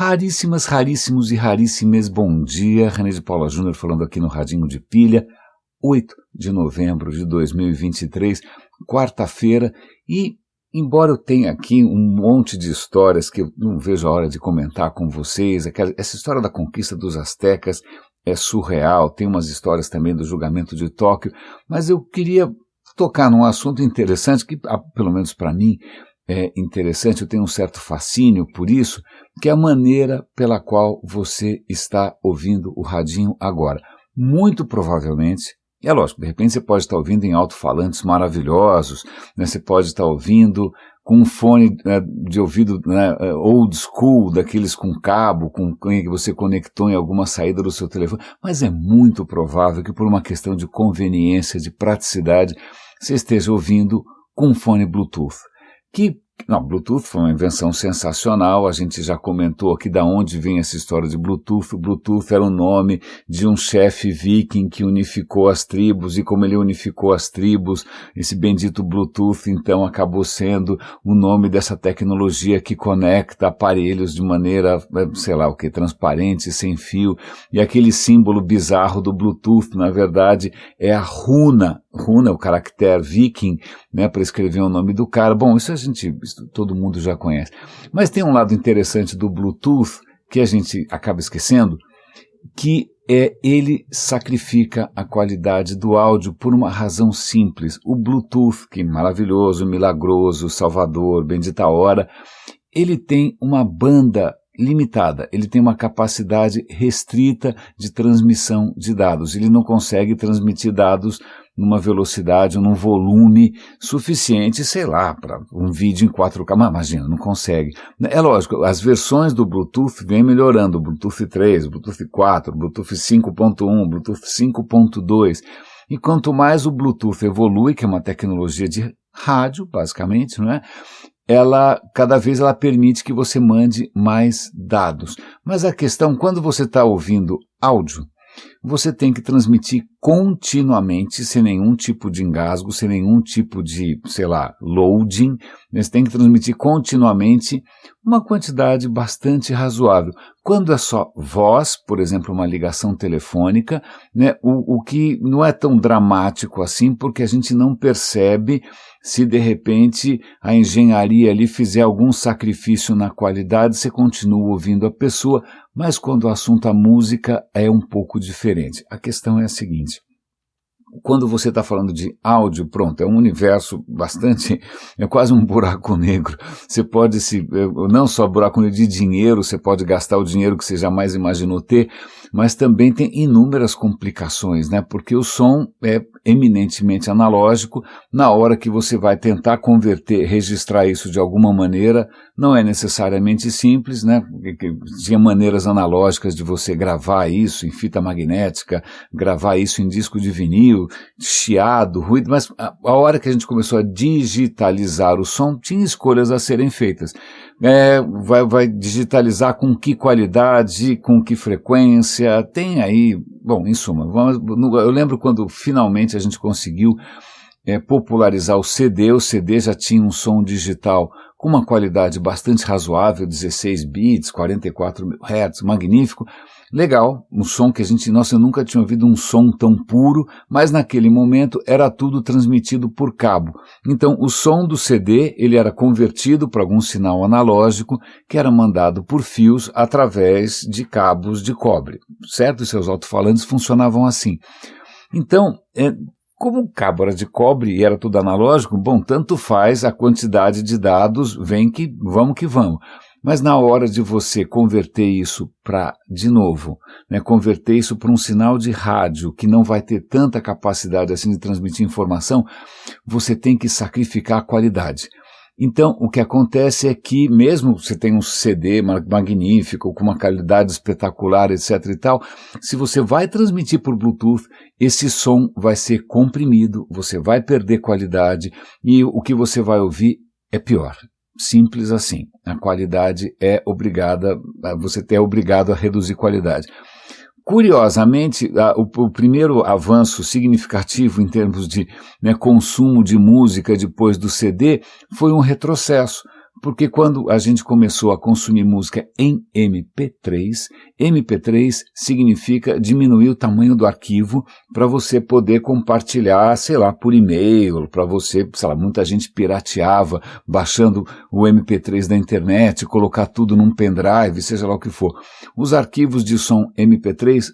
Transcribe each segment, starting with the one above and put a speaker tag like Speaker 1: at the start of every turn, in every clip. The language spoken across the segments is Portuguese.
Speaker 1: Raríssimas, raríssimos e raríssimas, bom dia. René de Paula Júnior falando aqui no Radinho de Pilha, 8 de novembro de 2023, quarta-feira, e embora eu tenha aqui um monte de histórias que eu não vejo a hora de comentar com vocês, essa história da conquista dos astecas é surreal, tem umas histórias também do julgamento de Tóquio, mas eu queria tocar num assunto interessante que, pelo menos para mim, é interessante, eu tenho um certo fascínio por isso, que é a maneira pela qual você está ouvindo o radinho agora. Muito provavelmente, é lógico, de repente você pode estar ouvindo em alto-falantes maravilhosos, né, você pode estar ouvindo com um fone de ouvido old school, daqueles com cabo, com que você conectou em alguma saída do seu telefone, mas é muito provável que por uma questão de conveniência, de praticidade, você esteja ouvindo com um fone Bluetooth. Bluetooth foi uma invenção sensacional, a gente já comentou aqui da onde vem essa história de Bluetooth. O Bluetooth era o nome de um chefe viking que unificou as tribos, e como ele unificou as tribos, esse bendito Bluetooth então acabou sendo o nome dessa tecnologia que conecta aparelhos de maneira, sei lá o que, transparente, sem fio, e aquele símbolo bizarro do Bluetooth, na verdade, é a runa, o caractere viking, né, para escrever o nome do cara. Bom, isso todo mundo já conhece. Mas tem um lado interessante do Bluetooth que a gente acaba esquecendo, que ele sacrifica a qualidade do áudio por uma razão simples. O Bluetooth, que maravilhoso, milagroso, salvador, bendita hora, ele tem uma banda limitada, ele tem uma capacidade restrita de transmissão de dados. Ele não consegue transmitir dados numa velocidade ou num volume suficiente, sei lá, para um vídeo em 4K, mas imagina, não consegue. É lógico, as versões do Bluetooth vêm melhorando, o Bluetooth 3, o Bluetooth 4, o Bluetooth 5.1, o Bluetooth 5.2, e quanto mais o Bluetooth evolui, que é uma tecnologia de rádio, basicamente, não é? Cada vez ela permite que você mande mais dados. Mas a questão, quando você está ouvindo áudio, você tem que transmitir continuamente, sem nenhum tipo de engasgo, sem nenhum tipo de, sei lá, loading. Você tem que transmitir continuamente uma quantidade bastante razoável. Quando é só voz, por exemplo, uma ligação telefônica, né, o que não é tão dramático assim, porque a gente não percebe se de repente a engenharia ali fizer algum sacrifício na qualidade, você continua ouvindo a pessoa, mas quando o assunto a música é um pouco diferente. A questão é a seguinte: quando você está falando de áudio, pronto, é um universo bastante, é quase um buraco negro. Você pode não só buraco negro de dinheiro, você pode gastar o dinheiro que você jamais imaginou ter, mas também tem inúmeras complicações, né? Porque o som é eminentemente analógico. Na hora que você vai tentar converter, registrar isso de alguma maneira, não é necessariamente simples, né? Tinha maneiras analógicas de você gravar isso em fita magnética, gravar isso em disco de vinil, chiado, ruído, mas a hora que a gente começou a digitalizar o som, tinha escolhas a serem feitas. Vai digitalizar com que qualidade, com que frequência, tem aí, bom, em suma, eu lembro quando finalmente a gente conseguiu popularizar o CD já tinha um som digital com uma qualidade bastante razoável, 16 bits, 44 Hz, magnífico, legal, um som que eu nunca tinha ouvido um som tão puro, mas naquele momento era tudo transmitido por cabo. Então o som do CD, ele era convertido para algum sinal analógico que era mandado por fios através de cabos de cobre, certo? E seus alto-falantes funcionavam assim. Então, como o cabo era de cobre e era tudo analógico, bom, tanto faz a quantidade de dados, vamos que vamos. Mas na hora de você converter isso para, de novo, né, converter isso para um sinal de rádio que não vai ter tanta capacidade assim de transmitir informação, você tem que sacrificar a qualidade. Então, o que acontece é que, mesmo você tem um CD magnífico, com uma qualidade espetacular, etc e tal, se você vai transmitir por Bluetooth, esse som vai ser comprimido, você vai perder qualidade e o que você vai ouvir é pior. Simples assim. A qualidade você é obrigado a reduzir qualidade. Curiosamente, o primeiro avanço significativo em termos de consumo de música depois do CD foi um retrocesso, Porque quando a gente começou a consumir música em MP3, MP3 significa diminuir o tamanho do arquivo para você poder compartilhar, sei lá, por e-mail, para você, sei lá, muita gente pirateava, baixando o MP3 da internet, colocar tudo num pendrive, seja lá o que for. Os arquivos de som MP3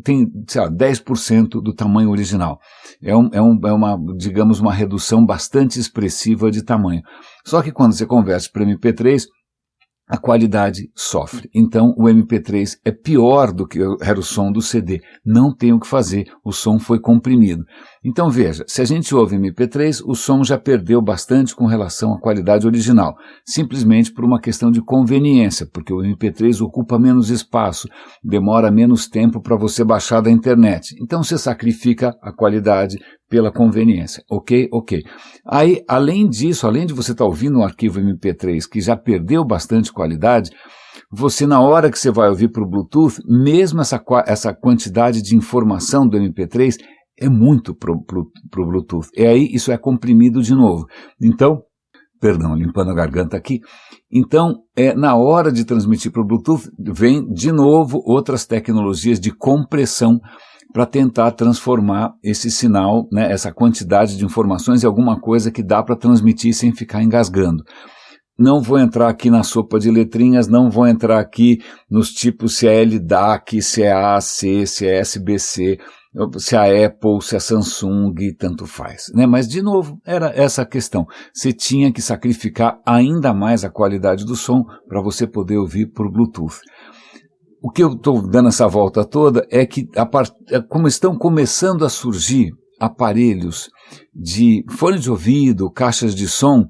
Speaker 1: tem, sei lá, 10% do tamanho original. É uma, digamos, uma redução bastante expressiva de tamanho. Só que quando você converte para MP3, a qualidade sofre. Então o MP3 é pior do que era o som do CD. Não tem o que fazer, o som foi comprimido. Então veja, se a gente ouve MP3, o som já perdeu bastante com relação à qualidade original, simplesmente por uma questão de conveniência, porque o MP3 ocupa menos espaço, demora menos tempo para você baixar da internet. Então você sacrifica a qualidade pela conveniência, ok? Aí, além disso, além de você estar ouvindo um arquivo MP3 que já perdeu bastante qualidade, você, na hora que você vai ouvir para o Bluetooth, mesmo essa quantidade de informação do MP3 é muito para o Bluetooth. E aí isso é comprimido de novo. Então, perdão, limpando a garganta aqui. Então, na hora de transmitir para o Bluetooth, vem de novo outras tecnologias de compressão para tentar transformar esse sinal, né, essa quantidade de informações em alguma coisa que dá para transmitir sem ficar engasgando. Não vou entrar aqui na sopa de letrinhas, não vou entrar aqui nos tipos se é LDAC, se é AAC, se é SBC, se é a Apple, se é a Samsung, tanto faz, né? Mas, de novo, era essa a questão. Você tinha que sacrificar ainda mais a qualidade do som para você poder ouvir por Bluetooth. O que eu estou dando essa volta toda é que, como estão começando a surgir aparelhos de fone de ouvido, caixas de som,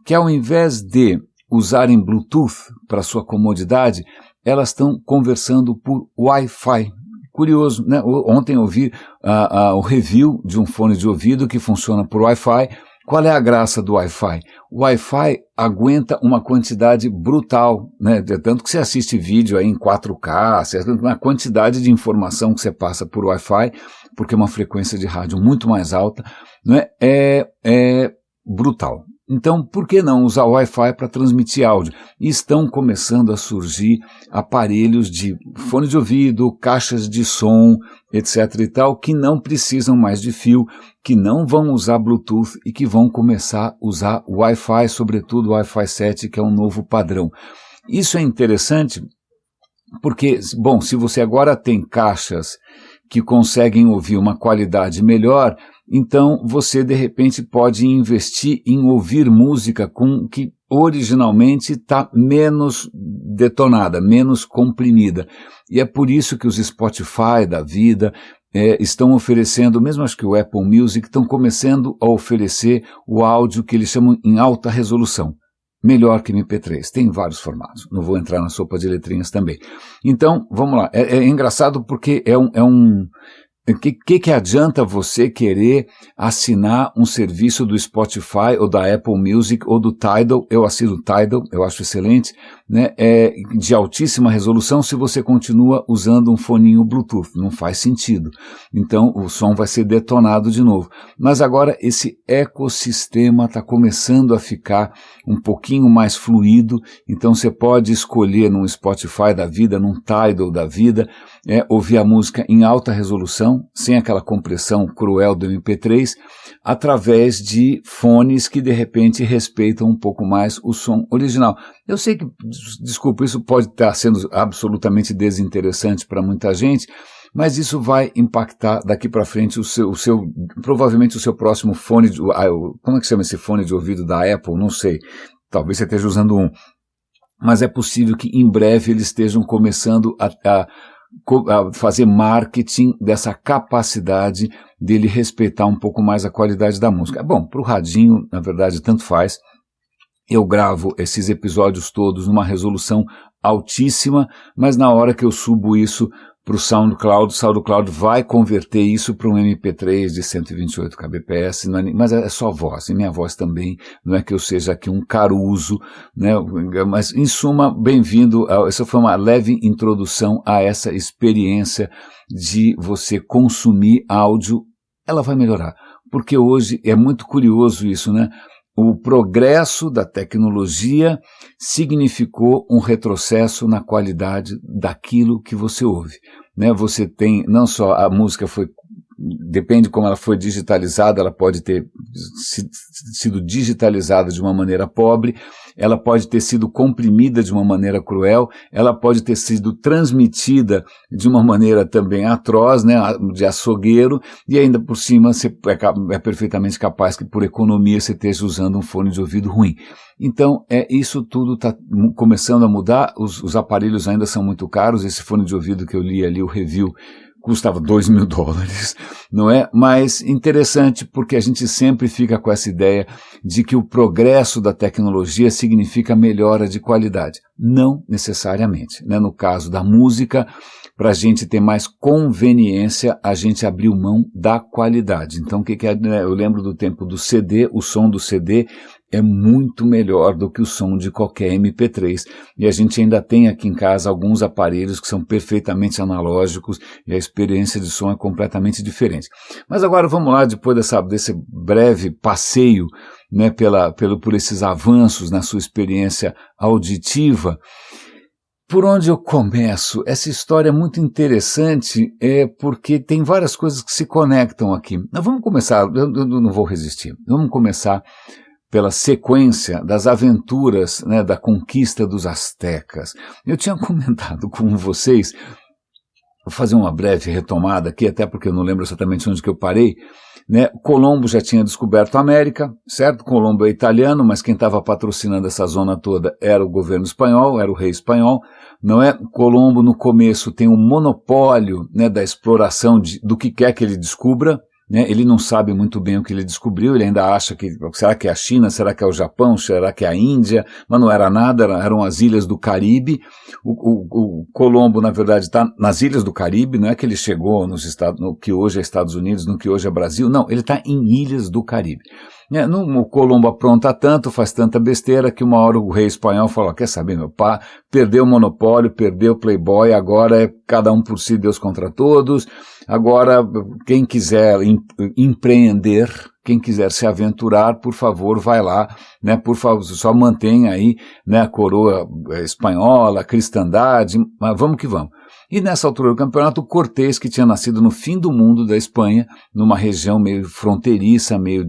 Speaker 1: que ao invés de usarem Bluetooth para sua comodidade, elas estão conversando por Wi-Fi. Curioso, né? Ontem eu vi o review de um fone de ouvido que funciona por Wi-Fi. Qual é a graça do Wi-Fi? O Wi-Fi aguenta uma quantidade brutal, né? Tanto que você assiste vídeo aí em 4K, uma quantidade de informação que você passa por Wi-Fi, porque é uma frequência de rádio muito mais alta, né? É brutal. Então, por que não usar o Wi-Fi para transmitir áudio? E estão começando a surgir aparelhos de fone de ouvido, caixas de som, etc. e tal, que não precisam mais de fio, que não vão usar Bluetooth e que vão começar a usar Wi-Fi, sobretudo o Wi-Fi 7, que é um novo padrão. Isso é interessante porque, bom, se você agora tem caixas que conseguem ouvir uma qualidade melhor, então você de repente pode investir em ouvir música que originalmente está menos detonada, menos comprimida. E é por isso que os Spotify da vida estão oferecendo, mesmo acho que o Apple Music, estão começando a oferecer o áudio que eles chamam em alta resolução. Melhor que MP3, tem vários formatos, não vou entrar na sopa de letrinhas também. Então, vamos lá, é engraçado porque que adianta você querer assinar um serviço do Spotify ou da Apple Music ou do Tidal? Eu assino o Tidal, eu acho excelente, né? De altíssima resolução se você continua usando um foninho Bluetooth. Não faz sentido. Então o som vai ser detonado de novo. Mas agora esse ecossistema está começando a ficar um pouquinho mais fluido. Então você pode escolher num Spotify da vida, num Tidal da vida, ouvir a música em alta resolução, sem aquela compressão cruel do MP3, através de fones que de repente respeitam um pouco mais o som original. Eu sei que, desculpa, isso pode estar sendo absolutamente desinteressante para muita gente, mas isso vai impactar daqui para frente provavelmente o seu próximo fone, como é que chama esse fone de ouvido da Apple? Não sei, talvez você esteja usando um, mas é possível que em breve eles estejam começando a fazer marketing dessa capacidade dele respeitar um pouco mais a qualidade da música. Bom, para o radinho, na verdade, tanto faz. Eu gravo esses episódios todos numa resolução altíssima, mas na hora que eu subo isso para o SoundCloud, o SoundCloud vai converter isso para um MP3 de 128 kbps, mas é só voz, e minha voz também, não é que eu seja aqui um caruso, né? Mas em suma, bem-vindo, essa foi uma leve introdução a essa experiência de você consumir áudio. Ela vai melhorar, porque hoje é muito curioso isso, né? o progresso da tecnologia significou um retrocesso na qualidade daquilo que você ouve, né? Você tem, não só a música foi, depende como ela foi digitalizada, ela pode ter sido digitalizada de uma maneira pobre, ela pode ter sido comprimida de uma maneira cruel, ela pode ter sido transmitida de uma maneira também atroz, né, de açougueiro, e ainda por cima você é perfeitamente capaz que por economia você esteja usando um fone de ouvido ruim. Então, isso tudo está começando a mudar, os aparelhos ainda são muito caros, esse fone de ouvido que eu li ali, o review, custava $2.000, não é? Mas interessante porque a gente sempre fica com essa ideia de que o progresso da tecnologia significa melhora de qualidade. Não necessariamente, né? No caso da música, para a gente ter mais conveniência, a gente abriu mão da qualidade. Então, o que é? Eu lembro do tempo do CD, o som do CD é muito melhor do que o som de qualquer MP3. E a gente ainda tem aqui em casa alguns aparelhos que são perfeitamente analógicos e a experiência de som é completamente diferente. Mas agora vamos lá, depois desse breve passeio, né, por esses avanços na sua experiência auditiva. Por onde eu começo? Essa história é muito interessante, porque tem várias coisas que se conectam aqui. Mas vamos começar, eu não vou resistir, vamos começar pela sequência das aventuras, né, da conquista dos astecas. Eu tinha comentado com vocês, vou fazer uma breve retomada aqui, até porque eu não lembro exatamente onde que eu parei, né? Colombo já tinha descoberto a América, certo? Colombo é italiano, mas quem estava patrocinando essa zona toda era o governo espanhol, era o rei espanhol, não é? Colombo no começo tem um monopólio, né, da exploração do que quer que ele descubra, né? Ele não sabe muito bem o que ele descobriu, ele ainda acha que, será que é a China, será que é o Japão, será que é a Índia, mas não era nada, eram as ilhas do Caribe. O Colombo, na verdade, está nas ilhas do Caribe, não é que ele chegou no que hoje é Estados Unidos, no que hoje é Brasil, não, ele está em ilhas do Caribe. O Colombo apronta tanto, faz tanta besteira, que uma hora o rei espanhol falou, quer saber, meu pá, perdeu o monopólio, perdeu o Playboy, agora é cada um por si, Deus contra todos, agora quem quiser empreender, quem quiser se aventurar, por favor, vai lá, né, por favor, só mantenha aí, né, a coroa espanhola, a cristandade, mas vamos que vamos. E nessa altura do campeonato, o Cortés, que tinha nascido no fim do mundo da Espanha, numa região meio fronteiriça, meio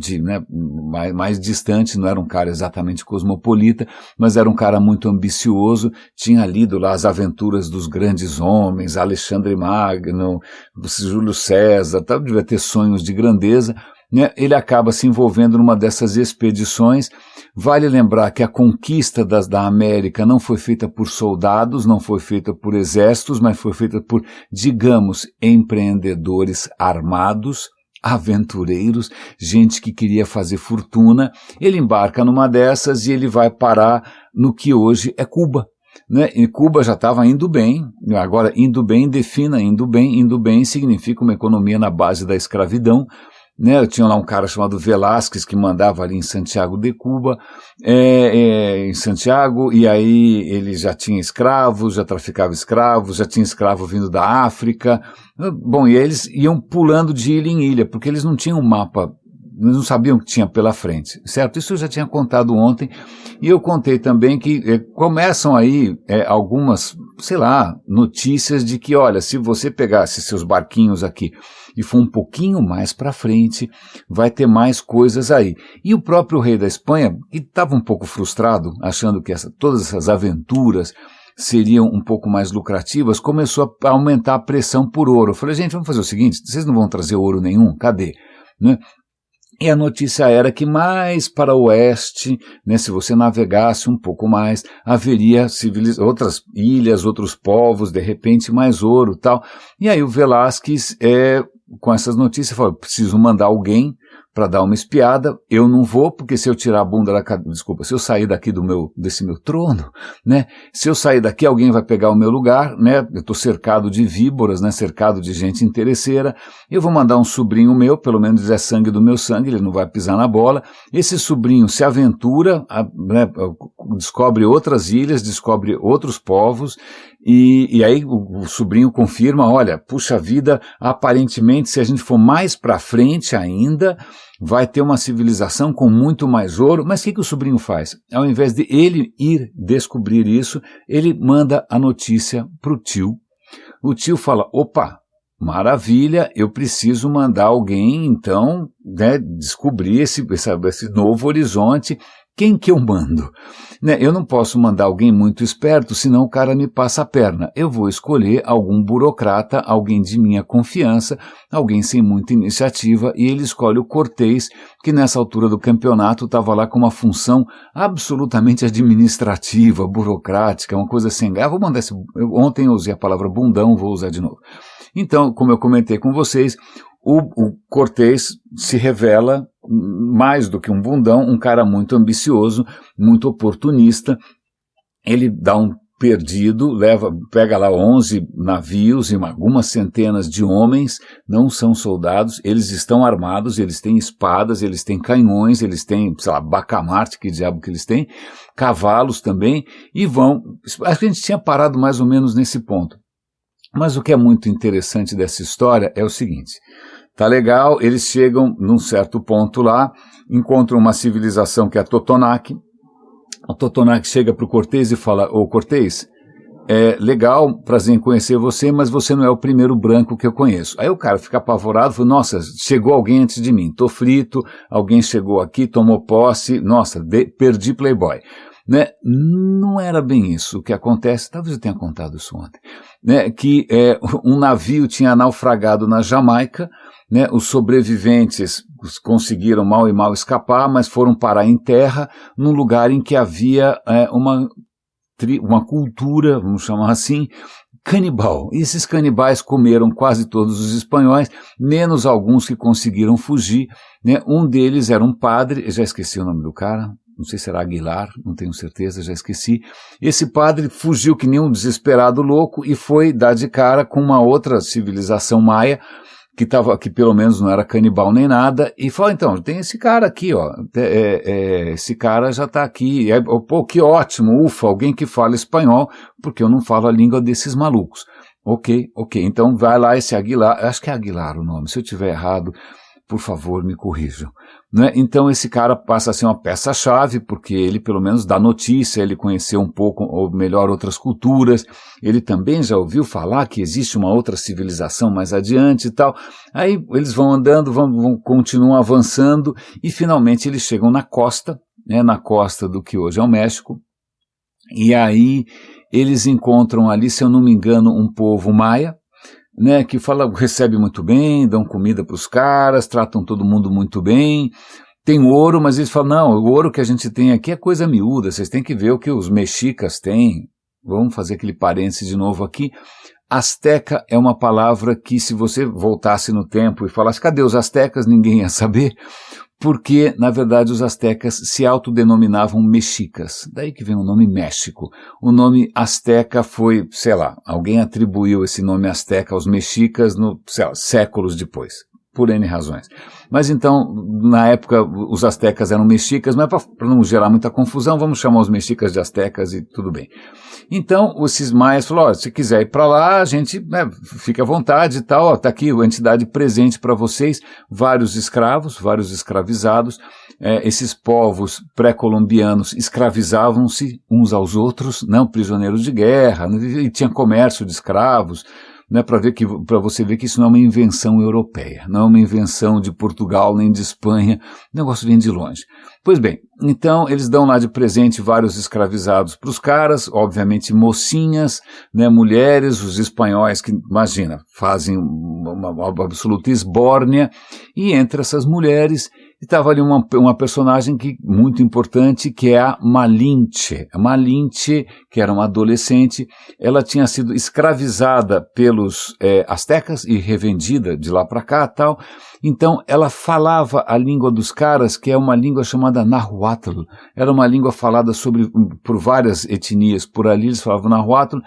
Speaker 1: mais distante, não era um cara exatamente cosmopolita, mas era um cara muito ambicioso, tinha lido lá as aventuras dos grandes homens, Alexandre Magno, Júlio César, devia ter sonhos de grandeza, né? Ele acaba se envolvendo numa dessas expedições. Vale lembrar que a conquista da América não foi feita por soldados, não foi feita por exércitos, mas foi feita por, digamos, empreendedores armados, aventureiros, gente que queria fazer fortuna. Ele embarca numa dessas e ele vai parar no que hoje é Cuba. Né? E Cuba já estava indo bem, agora indo bem, defina indo bem significa uma economia na base da escravidão. Né, eu tinha lá um cara chamado Velázquez que mandava ali em Santiago de Cuba, em Santiago, e aí ele já tinha escravos, já traficava escravos, já tinha escravo vindo da África. Bom, e eles iam pulando de ilha em ilha, porque eles não tinham um mapa, eles não sabiam o que tinha pela frente, certo? Isso eu já tinha contado ontem, e eu contei também que começam aí algumas, sei lá, notícias de que, olha, se você pegasse seus barquinhos aqui e for um pouquinho mais para frente, vai ter mais coisas aí. E o próprio rei da Espanha, que estava um pouco frustrado, achando que todas essas aventuras seriam um pouco mais lucrativas, começou a aumentar a pressão por ouro. Eu falei, gente, vamos fazer o seguinte, vocês não vão trazer ouro nenhum? Cadê? Né? E a notícia era que mais para o oeste, né, se você navegasse um pouco mais, haveria outras ilhas, outros povos, de repente mais ouro e tal. E aí o Velázquez, com essas notícias, falou, preciso mandar alguém para dar uma espiada, eu não vou, porque se eu tirar a bunda se eu sair daqui desse meu trono, né, se eu sair daqui alguém vai pegar o meu lugar, né, eu estou cercado de víboras, né, cercado de gente interesseira, eu vou mandar um sobrinho meu, pelo menos é sangue do meu sangue, ele não vai pisar na bola, esse sobrinho se aventura, né, descobre outras ilhas, descobre outros povos, e aí o sobrinho confirma, olha, puxa vida, aparentemente se a gente for mais para frente ainda, vai ter uma civilização com muito mais ouro, mas o que o sobrinho faz? Ao invés de ele ir descobrir isso, ele manda a notícia para o tio. O tio fala, opa, maravilha, eu preciso mandar alguém, então, né, descobrir esse novo horizonte. Quem que eu mando? Né, eu não posso mandar alguém muito esperto, senão o cara me passa a perna. Eu vou escolher algum burocrata, alguém de minha confiança, alguém sem muita iniciativa, e ele escolhe o Cortês, que nessa altura do campeonato estava lá com uma função absolutamente administrativa, burocrática, uma coisa sem graça. Vou mandar ontem eu usei a palavra bundão, vou usar de novo. Então, como eu comentei com vocês, o Cortês se revela mais do que um bundão, um cara muito ambicioso, muito oportunista. Ele dá um perdido, pega lá 11 navios e algumas centenas de homens, não são soldados, eles estão armados, eles têm espadas, eles têm canhões, eles têm, sei lá, bacamarte, que diabo que eles têm, cavalos também, e vão. Acho que a gente tinha parado mais ou menos nesse ponto. Mas o que é muito interessante dessa história é o seguinte, tá legal, eles chegam num certo ponto lá, encontram uma civilização que é a Totonac, o Totonac chega para o Cortês e fala, ô Cortês, é legal, prazer em conhecer você, mas você não é o primeiro branco que eu conheço. Aí o cara fica apavorado, fala, nossa, chegou alguém antes de mim, tô frito, alguém chegou aqui, tomou posse, nossa, perdi Playboy. Né? Não era bem isso o que acontece, talvez eu tenha contado isso ontem, né? Que um navio tinha naufragado na Jamaica, né? Os sobreviventes conseguiram mal e mal escapar, mas foram parar em terra, num lugar em que havia uma cultura, vamos chamar assim, canibal. E esses canibais comeram quase todos os espanhóis, menos alguns que conseguiram fugir, né? Um deles era um padre, eu já esqueci o nome do cara, não sei se era Aguilar, não tenho certeza, já esqueci. Esse padre fugiu que nem um desesperado louco e foi dar de cara com uma outra civilização maia, que pelo menos não era canibal nem nada, e falou, então, tem esse cara aqui, ó, esse cara já está aqui, pô, que ótimo, ufa, alguém que fala espanhol, porque eu não falo a língua desses malucos. Ok, então vai lá esse Aguilar, acho que é Aguilar o nome, se eu tiver errado, por favor, me corrijam. Né? Então esse cara passa a ser uma peça-chave, porque ele pelo menos dá notícia, ele conheceu um pouco, ou melhor, outras culturas, ele também já ouviu falar que existe uma outra civilização mais adiante e tal. Aí eles vão andando, continuam avançando, e finalmente eles chegam na costa, né, na costa do que hoje é o México, e aí eles encontram ali, se eu não me engano, um povo maia, né, que recebe muito bem, dão comida para os caras, tratam todo mundo muito bem, tem ouro, mas eles falam, não, o ouro que a gente tem aqui é coisa miúda, vocês têm que ver o que os mexicas têm. Vamos fazer aquele parênteses de novo aqui. Azteca é uma palavra que, se você voltasse no tempo e falasse, cadê os aztecas, ninguém ia saber, porque, na verdade, os aztecas se autodenominavam mexicas. Daí que vem o nome México. O nome azteca foi, sei lá, alguém atribuiu esse nome azteca aos mexicas séculos depois, por N razões. Mas então, na época, os aztecas eram mexicas, mas para não gerar muita confusão, vamos chamar os mexicas de aztecas e tudo bem. Então, esses maias falaram, se quiser ir para lá, a gente, né, fica à vontade e tal, tá aqui a entidade presente para vocês, vários escravos, vários escravizados, esses povos pré-colombianos escravizavam-se uns aos outros, não, prisioneiros de guerra, e tinha comércio de escravos, né, para você ver que isso não é uma invenção europeia, não é uma invenção de Portugal nem de Espanha, o negócio vem de longe. Pois bem, então eles dão lá de presente vários escravizados para os caras, obviamente mocinhas, né, mulheres, os espanhóis que, imagina, fazem uma absoluta esbórnia, e entre essas mulheres estava ali uma personagem muito importante, que é a Malinche. A Malinche, que era uma adolescente, ela tinha sido escravizada pelos astecas e revendida de lá para cá e tal. Então ela falava a língua dos caras, que é uma língua chamada Nahuatl. Era uma língua falada por várias etnias por ali, eles falavam Nahuatl.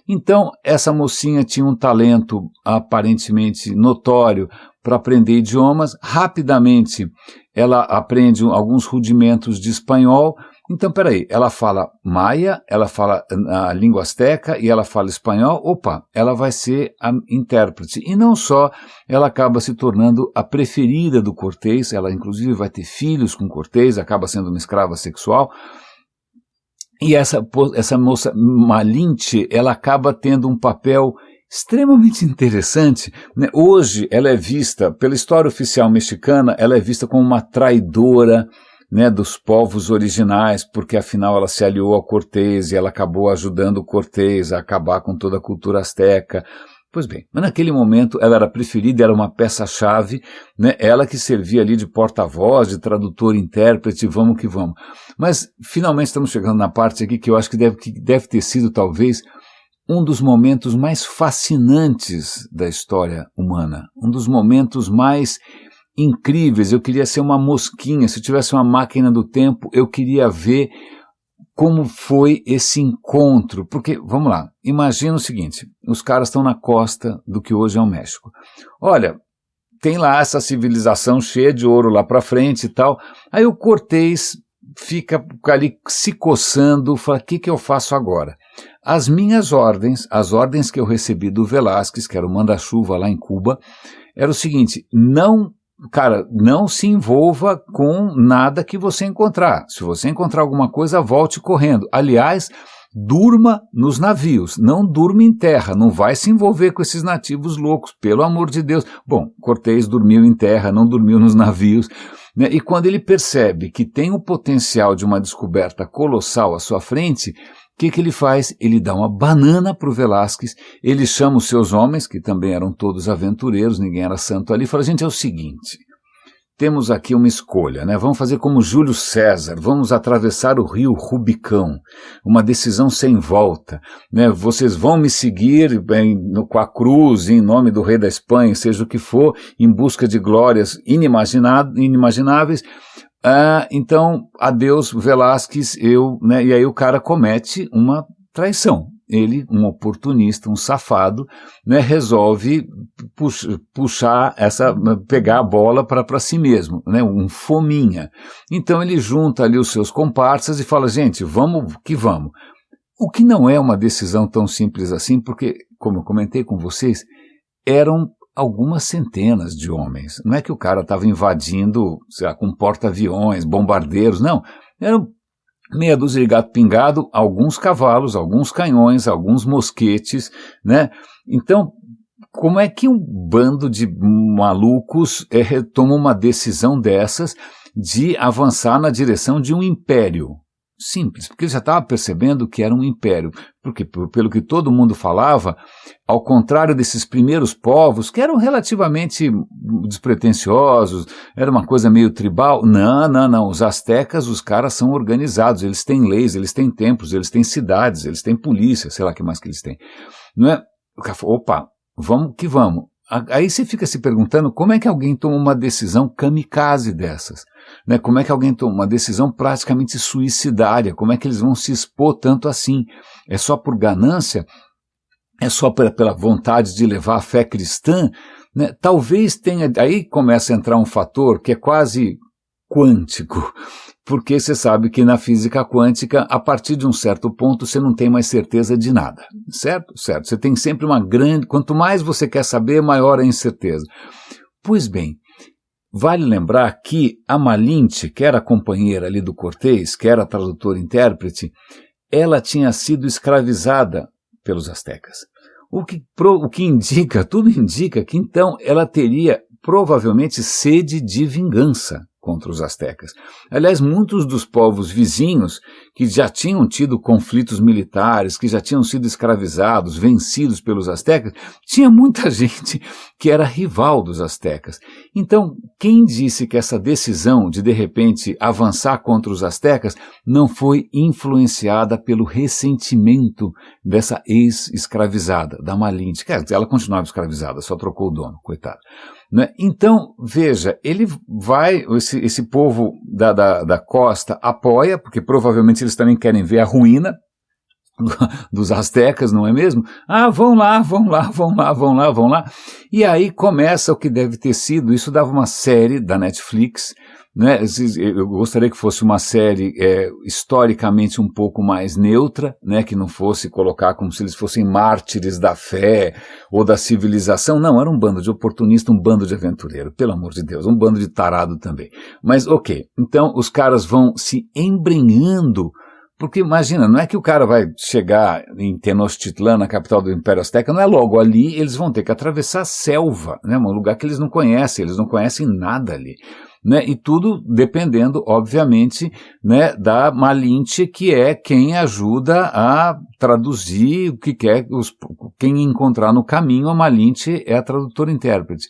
Speaker 1: Então essa mocinha tinha um talento aparentemente notório para aprender idiomas. Rapidamente ela aprende alguns rudimentos de espanhol, Então, peraí, ela fala maia, ela fala a língua asteca e ela fala espanhol, opa, ela vai ser a intérprete. E não só, ela acaba se tornando a preferida do Cortés, ela inclusive vai ter filhos com Cortés, acaba sendo uma escrava sexual. E essa moça Malinche, ela acaba tendo um papel extremamente interessante, né? Hoje ela é vista, pela história oficial mexicana, ela é vista como uma traidora, né, dos povos originais, porque afinal ela se aliou ao Cortés e ela acabou ajudando o Cortés a acabar com toda a cultura asteca. Pois bem, mas naquele momento ela era preferida, era uma peça-chave, né, ela que servia ali de porta-voz, de tradutor, intérprete, vamos que vamos. Mas finalmente estamos chegando na parte aqui que eu acho que deve ter sido talvez um dos momentos mais fascinantes da história humana, um dos momentos mais incríveis. Eu queria ser uma mosquinha, se eu tivesse uma máquina do tempo, eu queria ver como foi esse encontro, porque, vamos lá, imagina o seguinte, os caras estão na costa do que hoje é o México. Olha, tem lá essa civilização cheia de ouro lá pra frente e tal, aí o Cortés fica ali se coçando, fala, o que eu faço agora? As minhas ordens, as ordens que eu recebi do Velázquez, que era o manda-chuva lá em Cuba, era o seguinte, não se envolva com nada que você encontrar. Se você encontrar alguma coisa, volte correndo. Aliás, durma nos navios, não durma em terra, não vai se envolver com esses nativos loucos, pelo amor de Deus. Bom, Cortés dormiu em terra, não dormiu nos navios, né? E quando ele percebe que tem o potencial de uma descoberta colossal à sua frente, o que ele faz? Ele dá uma banana para o Velázquez, ele chama os seus homens, que também eram todos aventureiros, ninguém era santo ali, e fala, gente, é o seguinte, temos aqui uma escolha, né? Vamos fazer como Júlio César, vamos atravessar o rio Rubicão, uma decisão sem volta, né? Vocês vão me seguir com a cruz, em nome do rei da Espanha, seja o que for, em busca de glórias inimagináveis. Então, adeus Velázquez, né? E aí o cara comete uma traição. Ele, um oportunista, um safado, né, resolve pegar a bola para si mesmo, né, um fominha. Então ele junta ali os seus comparsas e fala, gente, vamos que vamos. O que não é uma decisão tão simples assim, porque, como eu comentei com vocês, eram algumas centenas de homens. Não é que o cara estava invadindo, sei lá, com porta-aviões, bombardeiros, não. Eram meia dúzia de gato pingado, alguns cavalos, alguns canhões, alguns mosquetes, né? Então, como é que um bando de malucos toma uma decisão dessas de avançar na direção de um império? Simples, porque ele já estava percebendo que era um império, porque pelo que todo mundo falava, ao contrário desses primeiros povos, que eram relativamente despretensiosos, era uma coisa meio tribal, não, os astecas, os caras são organizados, eles têm leis, eles têm templos, eles têm cidades, eles têm polícia, sei lá o que mais que eles têm, não é? O cara falou, opa, vamos que vamos. Aí você fica se perguntando como é que alguém toma uma decisão kamikaze dessas, né? Como é que alguém toma uma decisão praticamente suicidária, como é que eles vão se expor tanto assim? É só por ganância? É só pela vontade de levar a fé cristã? Né? Talvez tenha, aí começa a entrar um fator que é quase quântico, porque você sabe que na física quântica, a partir de um certo ponto, você não tem mais certeza de nada, certo? Certo. Você tem sempre uma grande, quanto mais você quer saber, maior a incerteza. Pois bem, vale lembrar que a Malinche, que era a companheira ali do Cortés, que era tradutor-intérprete, ela tinha sido escravizada pelos astecas. O que indica, tudo indica que então ela teria provavelmente sede de vingança contra os astecas. Aliás, muitos dos povos vizinhos que já tinham tido conflitos militares, que já tinham sido escravizados, vencidos pelos astecas, tinha muita gente que era rival dos astecas. Então, quem disse que essa decisão de repente, avançar contra os astecas não foi influenciada pelo ressentimento dessa ex-escravizada, da Malinche? Ela continuava escravizada, só trocou o dono, coitado. Né? Então, veja, ele vai, esse povo da costa apoia, porque provavelmente eles também querem ver a ruína dos astecas, não é mesmo? Vão lá. E aí começa o que deve ter sido, isso dava uma série da Netflix, né? Eu gostaria que fosse uma série historicamente um pouco mais neutra, né? Que não fosse colocar como se eles fossem mártires da fé ou da civilização. Não, era um bando de oportunistas, um bando de aventureiro, pelo amor de Deus, um bando de tarado também. Mas ok, então os caras vão se embrenhando. Porque imagina, não é que o cara vai chegar em Tenochtitlan, na capital do Império Azteca, não é logo ali, eles vão ter que atravessar a selva, né, um lugar que eles não conhecem nada ali. Né, e tudo dependendo, obviamente, né, da Malinche, que é quem ajuda a traduzir o que quer, quem encontrar no caminho. A Malinche é a tradutora-intérprete.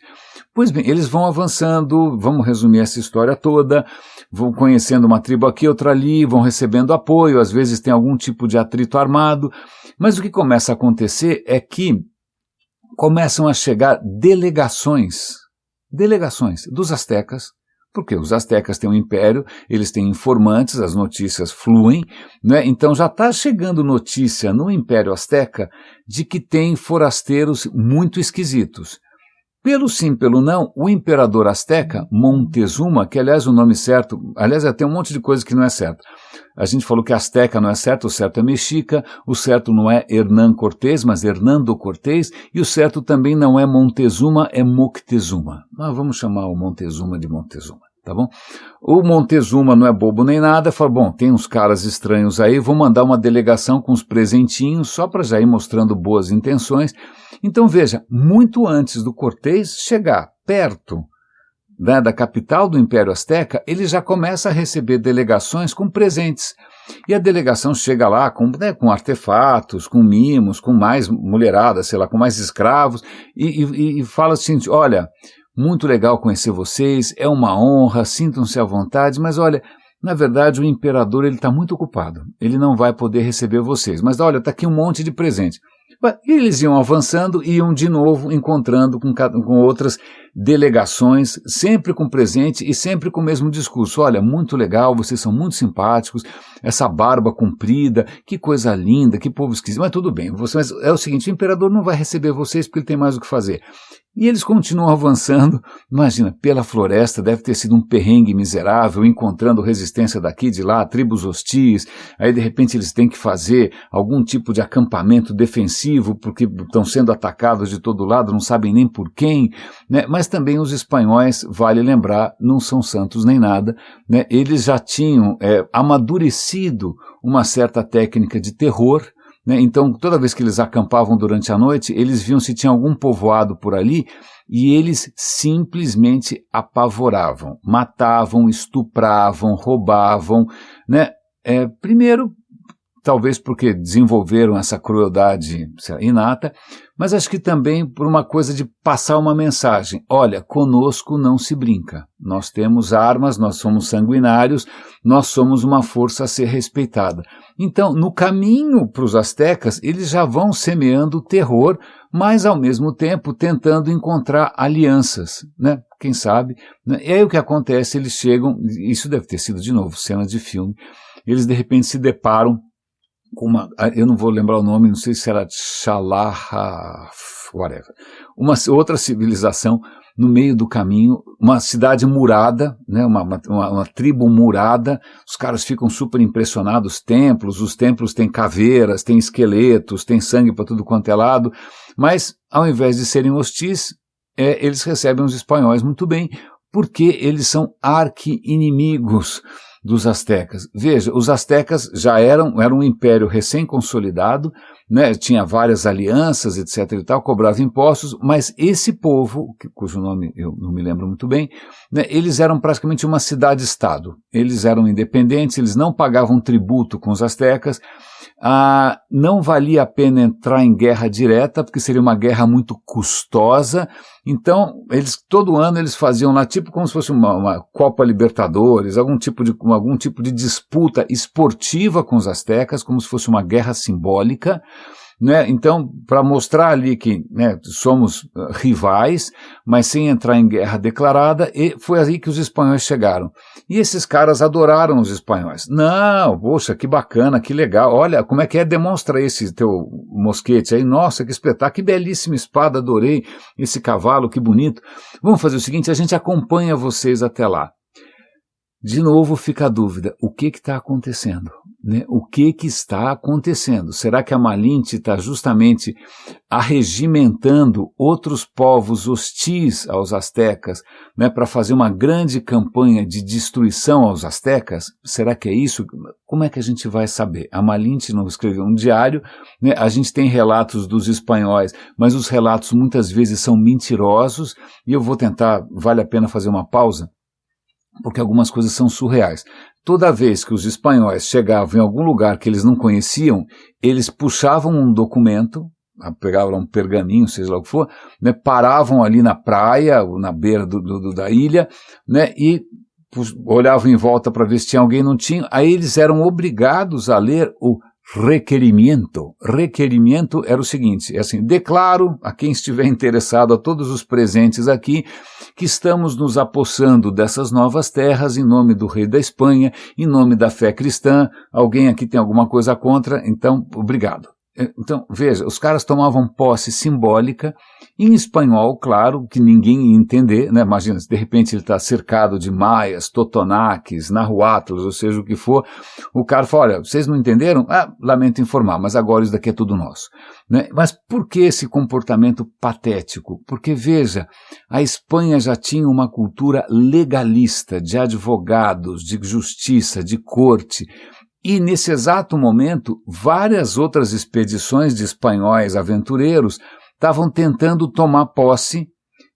Speaker 1: Pois bem, eles vão avançando, vamos resumir essa história toda, vão conhecendo uma tribo aqui, outra ali, vão recebendo apoio, às vezes tem algum tipo de atrito armado, mas o que começa a acontecer é que começam a chegar delegações dos astecas, porque os astecas têm um império, eles têm informantes, as notícias fluem, né? Então já está chegando notícia no Império Azteca de que tem forasteiros muito esquisitos. Pelo sim, pelo não, o imperador azteca, Montezuma, que aliás o nome certo, aliás tem um monte de coisa que não é certo. A gente falou que azteca não é certo, o certo é mexica, o certo não é Hernán Cortés, mas Hernando Cortés, e o certo também não é Montezuma, é Moctezuma. Mas vamos chamar o Montezuma de Montezuma, tá bom? O Montezuma não é bobo nem nada, fala, bom, tem uns caras estranhos aí, vou mandar uma delegação com uns presentinhos, só para já ir mostrando boas intenções. Então veja, muito antes do Cortés chegar perto, né, da capital do Império Azteca, ele já começa a receber delegações com presentes. E a delegação chega lá com artefatos, com mimos, com mais mulherada, sei lá, com mais escravos, e fala assim, olha, muito legal conhecer vocês, é uma honra, sintam-se à vontade, mas olha, na verdade o imperador está muito ocupado, ele não vai poder receber vocês, mas olha, está aqui um monte de presente. E eles iam avançando e iam de novo encontrando com outras delegações, sempre com presente e sempre com o mesmo discurso. Olha, muito legal, vocês são muito simpáticos, essa barba comprida, que coisa linda, que povo esquisito. Mas tudo bem, mas é o seguinte, o imperador não vai receber vocês porque ele tem mais o que fazer. E eles continuam avançando, imagina, pela floresta, deve ter sido um perrengue miserável, encontrando resistência daqui, de lá, tribos hostis, aí de repente eles têm que fazer algum tipo de acampamento defensivo, porque estão sendo atacados de todo lado, não sabem nem por quem, né? Mas também os espanhóis, vale lembrar, não são santos nem nada, né? Eles já tinham amadurecido uma certa técnica de terror, né? Então, toda vez que eles acampavam durante a noite, eles viam se tinha algum povoado por ali e eles simplesmente apavoravam, matavam, estupravam, roubavam, né? Primeiro, talvez porque desenvolveram essa crueldade inata, mas acho que também por uma coisa de passar uma mensagem. Olha, conosco não se brinca. Nós temos armas, nós somos sanguinários, nós somos uma força a ser respeitada. Então, no caminho para os astecas, eles já vão semeando terror, mas ao mesmo tempo tentando encontrar alianças, né? Quem sabe? Né? E aí o que acontece, eles chegam, isso deve ter sido de novo, cena de filme, eles de repente se deparam com eu não vou lembrar o nome, não sei se era Xalaha, whatever, uma outra civilização no meio do caminho, uma cidade murada, né, uma tribo murada, os caras ficam super impressionados, os templos têm caveiras, têm esqueletos, têm sangue para tudo quanto é lado, mas ao invés de serem hostis, eles recebem os espanhóis muito bem, porque eles são arqui-inimigos dos astecas. Veja, os astecas já eram um império recém-consolidado, né, tinha várias alianças, etc. e tal, cobrava impostos, mas esse povo, cujo nome eu não me lembro muito bem, né, eles eram praticamente uma cidade-estado. Eles eram independentes, eles não pagavam tributo com os astecas, não valia a pena entrar em guerra direta, porque seria uma guerra muito custosa. Então, todo ano eles faziam lá, tipo como se fosse uma Copa Libertadores, algum tipo de disputa esportiva com os astecas, como se fosse uma guerra simbólica, né? Então, para mostrar ali que, né, somos rivais, mas sem entrar em guerra declarada, e foi aí que os espanhóis chegaram. E esses caras adoraram os espanhóis. Não, poxa, que bacana, que legal, olha, como é que demonstra esse teu mosquete aí, nossa, que espetáculo, que belíssima espada, adorei esse cavalo, que bonito. Vamos fazer o seguinte, a gente acompanha vocês até lá. de novo fica a dúvida, o que está acontecendo? Né? O que está acontecendo? Será que a Malinche está justamente arregimentando outros povos hostis aos astecas, né, para fazer uma grande campanha de destruição aos astecas? Será que é isso? Como é que a gente vai saber? A Malinche não escreveu um diário, né? A gente tem relatos dos espanhóis, mas os relatos muitas vezes são mentirosos, e eu vou tentar, vale a pena fazer uma pausa, porque algumas coisas são surreais. Toda vez que os espanhóis chegavam em algum lugar que eles não conheciam, eles puxavam um documento, pegavam um pergaminho, seja lá o que for, né, paravam ali na praia, ou na beira da ilha, né, e olhavam em volta para ver se tinha alguém, não tinha. Aí eles eram obrigados a ler o requerimento. Requerimento era o seguinte, é assim: declaro a quem estiver interessado, a todos os presentes aqui, que estamos nos apossando dessas novas terras em nome do rei da Espanha, em nome da fé cristã. Alguém aqui tem alguma coisa contra? Então, obrigado. Então, veja, os caras tomavam posse simbólica, em espanhol, claro, que ninguém ia entender, né? Imagina, se de repente ele está cercado de maias, totonaques, nahuatlos, ou seja o que for, o cara fala: olha, vocês não entenderam? Ah, lamento informar, mas agora isso daqui é tudo nosso. Né? Mas por que esse comportamento patético? Porque, veja, a Espanha já tinha uma cultura legalista, de advogados, de justiça, de corte. E, nesse exato momento, várias outras expedições de espanhóis aventureiros estavam tentando tomar posse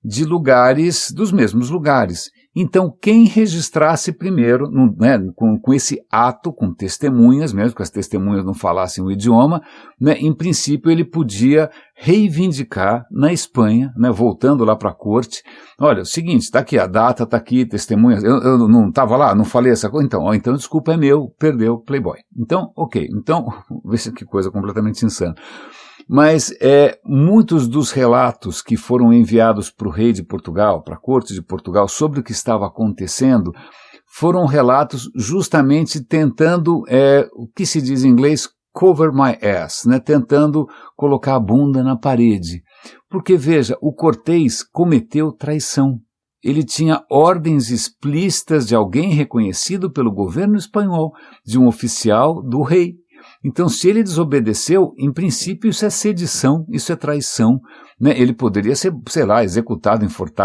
Speaker 1: de lugares, dos mesmos lugares. Então, quem registrasse primeiro, né, com esse ato, com testemunhas, mesmo que as testemunhas não falassem o idioma, né, em princípio ele podia reivindicar na Espanha, né, voltando lá para a corte: olha, é o seguinte, está aqui a data, está aqui, testemunhas, eu não estava lá, não falei essa coisa, então desculpa, é meu, perdeu, Playboy. Então, ok, então, veja que coisa completamente insana. Mas muitos dos relatos que foram enviados para o rei de Portugal, para a corte de Portugal, sobre o que estava acontecendo, foram relatos justamente tentando, o que se diz em inglês, cover my ass, né? Tentando colocar a bunda na parede. Porque, veja, o Cortés cometeu traição. Ele tinha ordens explícitas de alguém reconhecido pelo governo espanhol, de um oficial do rei. Então, se ele desobedeceu, em princípio isso é sedição, isso é traição, né? Ele poderia ser, sei lá, executado,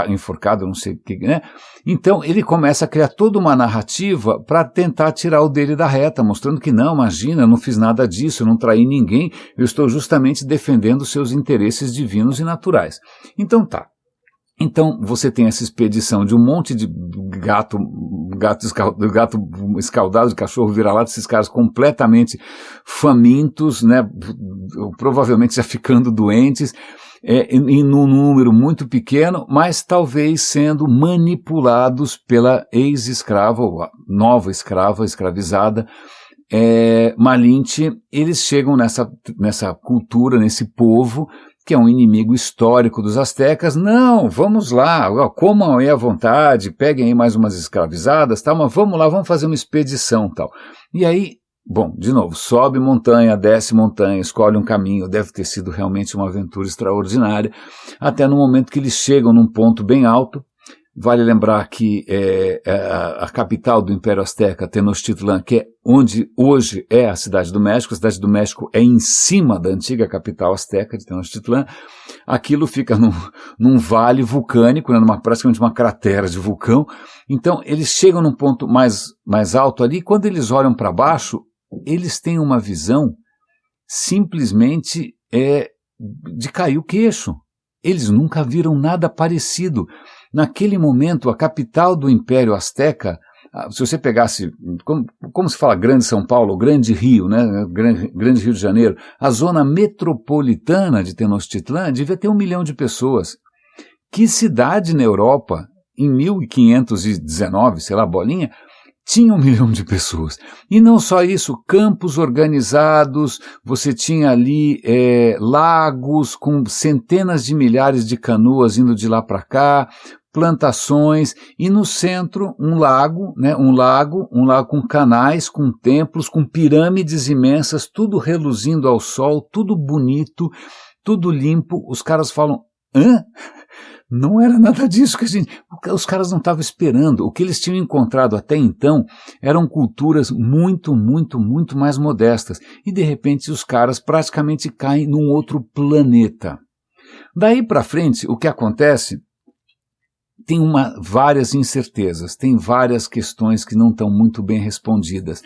Speaker 1: enforcado, não sei o que, né? Então, ele começa a criar toda uma narrativa para tentar tirar o dele da reta, mostrando que não, imagina, eu não fiz nada disso, eu não traí ninguém, eu estou justamente defendendo seus interesses divinos e naturais. Então tá. Então, você tem essa expedição de um monte de gato escaldado, de cachorro vira-lata, esses caras completamente famintos, né, provavelmente já ficando doentes, em um número muito pequeno, mas talvez sendo manipulados pela ex-escrava, ou a nova escrava, escravizada, Malinche. Eles chegam nessa cultura, nesse povo, que é um inimigo histórico dos astecas. Não, vamos lá, comam aí à vontade, peguem aí mais umas escravizadas, tal, mas vamos lá, vamos fazer uma expedição, tal. E aí, bom, de novo, sobe montanha, desce montanha, escolhe um caminho, deve ter sido realmente uma aventura extraordinária, até no momento que eles chegam num ponto bem alto. Vale lembrar que a capital do Império Azteca, Tenochtitlan, que é onde hoje é a Cidade do México. A Cidade do México é em cima da antiga capital azteca de Tenochtitlan. Aquilo fica num vale vulcânico, né, praticamente uma cratera de vulcão. Então, eles chegam num ponto mais alto ali, e quando eles olham para baixo, eles têm uma visão simplesmente de cair o queixo. Eles nunca viram nada parecido. Naquele momento, a capital do Império Azteca, se você pegasse, como se fala Grande São Paulo, Grande Rio, né, Grande Rio de Janeiro, a zona metropolitana de Tenochtitlan devia ter 1 milhão de pessoas. Que cidade na Europa, em 1519, sei lá, bolinha, tinha 1 milhão de pessoas. E não só isso, campos organizados, você tinha ali lagos com centenas de milhares de canoas indo de lá para cá, plantações, e no centro um lago, né, um lago com canais, com templos, com pirâmides imensas, tudo reluzindo ao sol, tudo bonito, tudo limpo. Os caras falam: Hã? Não era nada disso que os caras não estavam esperando. O que eles tinham encontrado até então eram culturas muito, muito, muito mais modestas. E de repente os caras praticamente caem num outro planeta. Daí para frente, o que acontece? Tem várias incertezas, tem várias questões que não estão muito bem respondidas.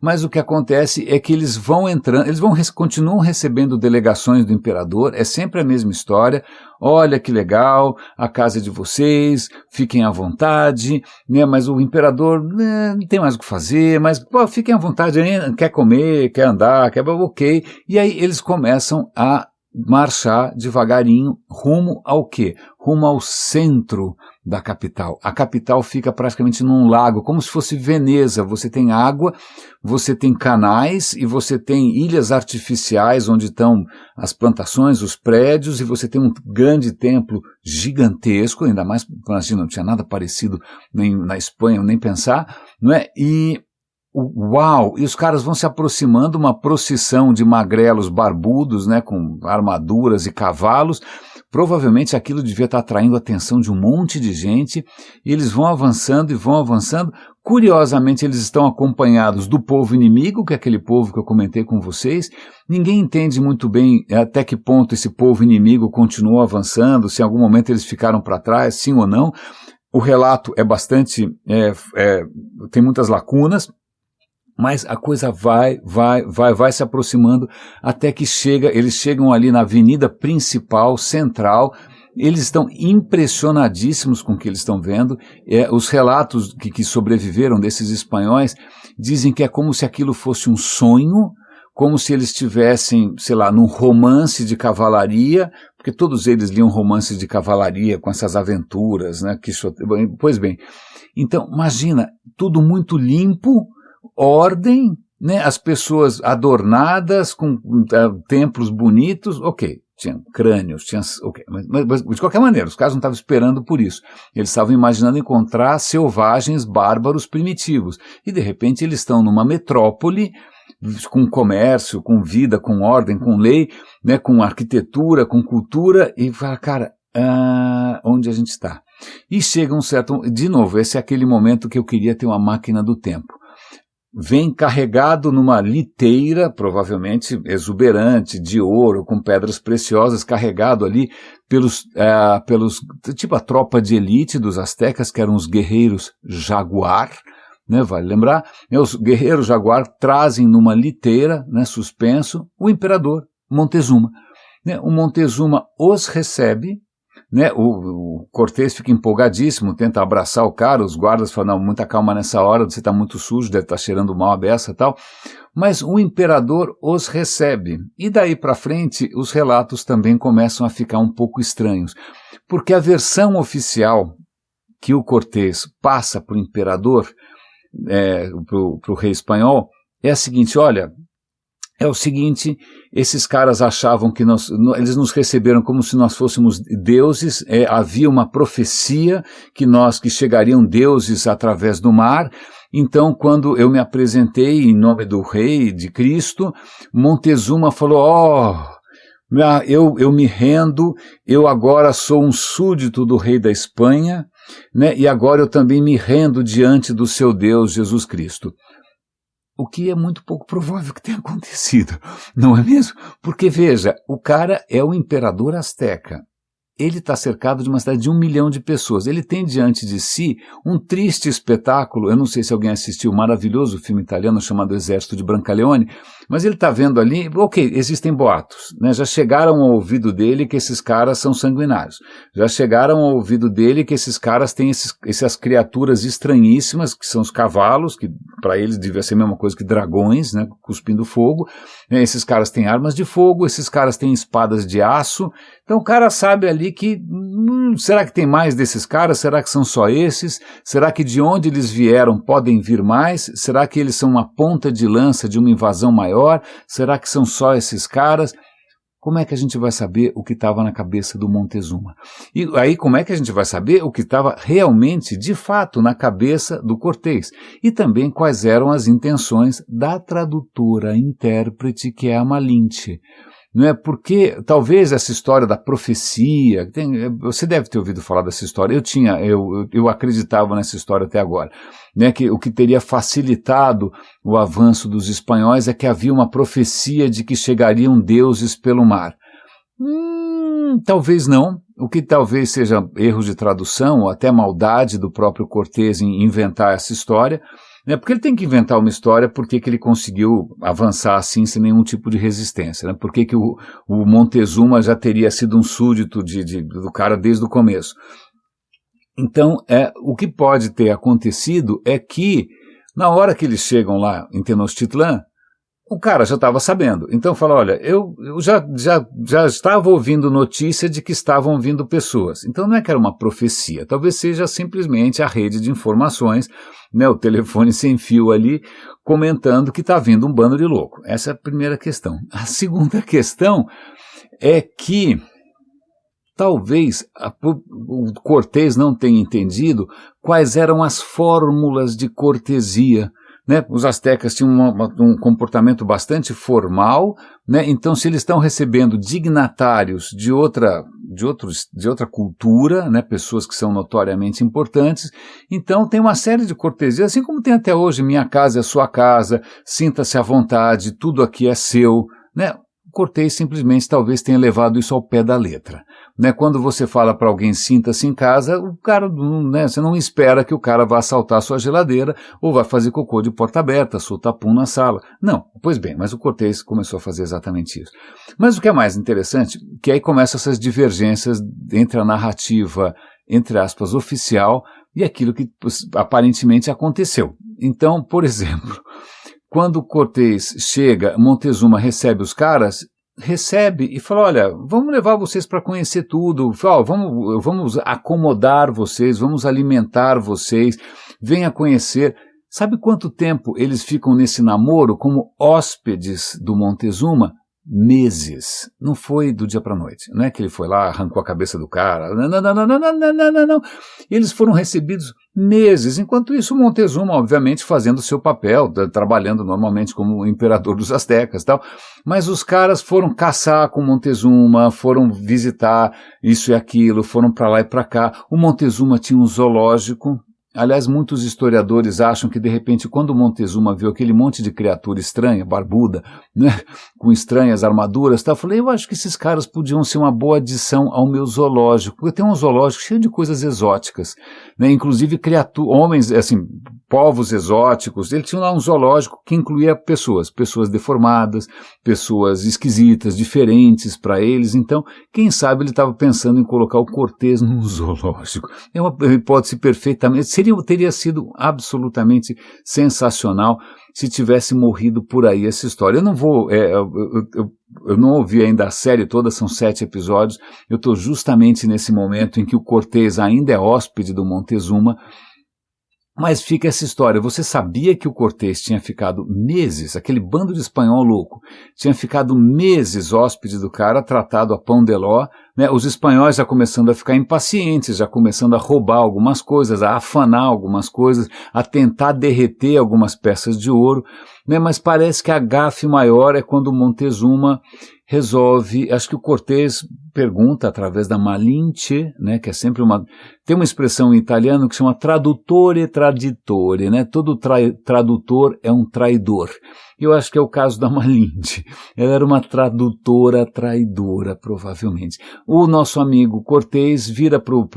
Speaker 1: Mas o que acontece é que eles vão entrando, continuam recebendo delegações do imperador, é sempre a mesma história. Olha que legal, a casa é de vocês, fiquem à vontade, né? Mas o imperador não tem mais o que fazer, mas pô, fiquem à vontade, quer comer, quer andar, ok. E aí eles começam a marchar devagarinho rumo ao quê? Rumo ao centro da capital. A capital fica praticamente num lago, como se fosse Veneza. Você tem água, você tem canais e você tem ilhas artificiais onde estão as plantações, os prédios, e você tem um grande templo gigantesco, ainda mais, imagina, não tinha nada parecido nem na Espanha, nem pensar, não é? Uau! E os caras vão se aproximando, uma procissão de magrelos barbudos, né, com armaduras e cavalos. Provavelmente aquilo devia estar atraindo a atenção de um monte de gente, e eles vão avançando e vão avançando. Curiosamente, eles estão acompanhados do povo inimigo, que é aquele povo que eu comentei com vocês. Ninguém entende muito bem até que ponto esse povo inimigo continuou avançando, se em algum momento eles ficaram para trás, sim ou não. O relato é bastante, tem muitas lacunas, mas a coisa vai se aproximando até que eles chegam ali na avenida principal, central. Eles estão impressionadíssimos com o que eles estão vendo. Os relatos que sobreviveram desses espanhóis dizem que é como se aquilo fosse um sonho, como se eles estivessem, sei lá, num romance de cavalaria, porque todos eles liam romances de cavalaria com essas aventuras, né? Pois bem, então imagina, tudo muito limpo, ordem, né? As pessoas adornadas com templos bonitos, ok, tinham crânios, mas de qualquer maneira, os caras não estavam esperando por isso. Eles estavam imaginando encontrar selvagens, bárbaros, primitivos, e de repente eles estão numa metrópole com comércio, com vida, com ordem, com lei, né? Com arquitetura, com cultura, e fala, cara, onde a gente está? E chega de novo, esse é aquele momento que eu queria ter uma máquina do tempo. Vem carregado numa liteira, provavelmente exuberante, de ouro, com pedras preciosas, carregado ali pelos tipo a tropa de elite dos astecas, que eram os guerreiros jaguar, né, vale lembrar, os guerreiros jaguar trazem numa liteira, né, suspenso, o imperador Montezuma. Né, o Montezuma os recebe, né, o Cortés fica empolgadíssimo, tenta abraçar o cara, os guardas falam, não, muita calma nessa hora, você está muito sujo, deve estar cheirando mal a beça e tal, mas o imperador os recebe, e daí para frente os relatos também começam a ficar um pouco estranhos, porque a versão oficial que o Cortés passa para o imperador, para o rei espanhol, é a seguinte, olha, é o seguinte, esses caras achavam que eles nos receberam como se nós fôssemos deuses, havia uma profecia que chegariam deuses através do mar. Então, quando eu me apresentei em nome do rei, de Cristo, Montezuma falou, eu me rendo, eu agora sou um súdito do rei da Espanha, né, e agora eu também me rendo diante do seu Deus, Jesus Cristo. O que é muito pouco provável que tenha acontecido, não é mesmo? Porque, veja, o cara é o imperador asteca. Ele está cercado de uma cidade de 1 milhão de pessoas. Ele tem diante de si um triste espetáculo. Eu não sei se alguém assistiu um maravilhoso filme italiano chamado Exército de Brancaleone, mas ele está vendo ali, ok, existem boatos, né? Já chegaram ao ouvido dele que esses caras são sanguinários. Já chegaram ao ouvido dele que esses caras têm essas criaturas estranhíssimas, que são os cavalos, que para eles devia ser a mesma coisa que dragões, né, cuspindo fogo. Esses caras têm armas de fogo, esses caras têm espadas de aço. Então o cara sabe ali que, será que tem mais desses caras? Será que são só esses? Será que de onde eles vieram podem vir mais? Será que eles são uma ponta de lança de uma invasão maior? Será que são só esses caras? Como é que a gente vai saber o que estava na cabeça do Montezuma? E aí como é que a gente vai saber o que estava realmente, de fato, na cabeça do Cortés? E também quais eram as intenções da tradutora, intérprete, que é a Malinche. não é? Porque talvez essa história da profecia, você deve ter ouvido falar dessa história, eu acreditava nessa história até agora, né? Que o que teria facilitado o avanço dos espanhóis é que havia uma profecia de que chegariam deuses pelo mar. Talvez não, o que talvez seja erro de tradução ou até maldade do próprio Cortés em inventar essa história, né? Porque ele tem que inventar uma história porque que ele conseguiu avançar assim sem nenhum tipo de resistência, né? Porque que o Montezuma já teria sido um súdito do cara desde o começo. Então, o que pode ter acontecido é que na hora que eles chegam lá em Tenochtitlan, o cara já estava sabendo. Então fala, olha, eu já estava ouvindo notícia de que estavam vindo pessoas. Então não é que era uma profecia, talvez seja simplesmente a rede de informações, né, o telefone sem fio ali, comentando que está vindo um bando de louco. Essa é a primeira questão. A segunda questão é que talvez o Cortés não tenha entendido quais eram as fórmulas de cortesia, né? Os astecas tinham um comportamento bastante formal, né? Então se eles estão recebendo dignatários de outra cultura, né? Pessoas que são notoriamente importantes, então tem uma série de cortesias, assim como tem até hoje, minha casa é sua casa, sinta-se à vontade, tudo aqui é seu, né? Cortés simplesmente talvez tenha levado isso ao pé da letra, né? Quando você fala para alguém sinta-se em casa, o cara, né, você não espera que o cara vá assaltar a sua geladeira ou vá fazer cocô de porta aberta, soltar pum na sala. Não, pois bem, mas o Cortés começou a fazer exatamente isso. Mas o que é mais interessante, que aí começam essas divergências entre a narrativa, entre aspas, oficial e aquilo que aparentemente aconteceu. Então, por exemplo, quando Cortés chega, Montezuma recebe os caras, recebe e fala, olha, vamos levar vocês para conhecer tudo, fala, vamos acomodar vocês, vamos alimentar vocês, venha conhecer. Sabe quanto tempo eles ficam nesse namoro como hóspedes do Montezuma? Meses. Não foi do dia para a noite. Não é que ele foi lá, arrancou a cabeça do cara. Não. Eles foram recebidos meses. Enquanto isso, o Montezuma, obviamente, fazendo o seu papel, trabalhando normalmente como o imperador dos astecas e tal. Mas os caras foram caçar com o Montezuma, foram visitar isso e aquilo, foram para lá e para cá. O Montezuma tinha um zoológico. Aliás, muitos historiadores acham que, de repente, quando o Montezuma viu aquele monte de criatura estranha, barbuda, né, com estranhas armaduras, eu falei, eu acho que esses caras podiam ser uma boa adição ao meu zoológico, porque tem um zoológico cheio de coisas exóticas, né, inclusive homens, assim, povos exóticos. Ele tinha lá um zoológico que incluía pessoas deformadas, pessoas esquisitas, diferentes para eles. Então, quem sabe ele estava pensando em colocar o Cortés num zoológico. É uma hipótese perfeitamente... Teria sido absolutamente sensacional se tivesse morrido por aí essa história. Eu não vou... eu não ouvi ainda a série toda, são 7 episódios. Eu estou justamente nesse momento em que o Cortés ainda é hóspede do Montezuma. Mas fica essa história, você sabia que o Cortés tinha ficado meses, aquele bando de espanhol louco, tinha ficado meses hóspede do cara, tratado a pão de ló, né? Os espanhóis já começando a ficar impacientes, já começando a roubar algumas coisas, a afanar algumas coisas, a tentar derreter algumas peças de ouro, né? Mas parece que a gafe maior é quando o Montezuma resolve, acho que o Cortés pergunta através da Malinche, né, que é sempre tem uma expressão em italiano que chama traduttore traditore, né, todo tradutor é um traidor. Eu acho que é o caso da Malinche. Ela era uma tradutora traidora, provavelmente. O nosso amigo Cortés vira pro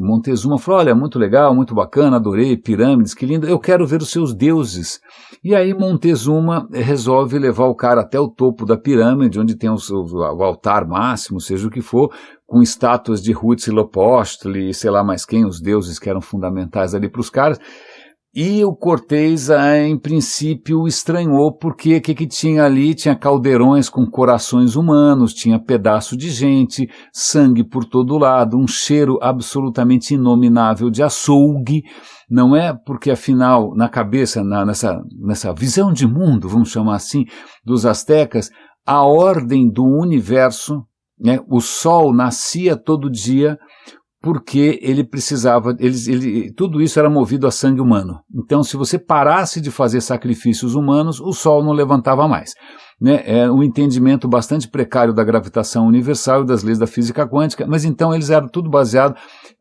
Speaker 1: Montezuma e fala, olha, muito legal, muito bacana, adorei, pirâmides, que lindo, eu quero ver os seus deuses. E aí Montezuma resolve levar o cara até o topo da pirâmide, onde tem o altar máximo, seja o que for, com estátuas de Huitzilopochtli e sei lá mais quem, os deuses que eram fundamentais ali para os caras. E o Cortés, em princípio, estranhou porque o que tinha ali? Tinha caldeirões com corações humanos, tinha pedaço de gente, sangue por todo lado, um cheiro absolutamente inominável de açougue, não é? Porque afinal, na cabeça, nessa visão de mundo, vamos chamar assim, dos astecas, a ordem do universo, né? O sol nascia todo dia, porque ele precisava, tudo isso era movido a sangue humano. Então, se você parasse de fazer sacrifícios humanos, o sol não levantava mais. né, um entendimento bastante precário da gravitação universal e das leis da física quântica, mas então eles eram tudo baseado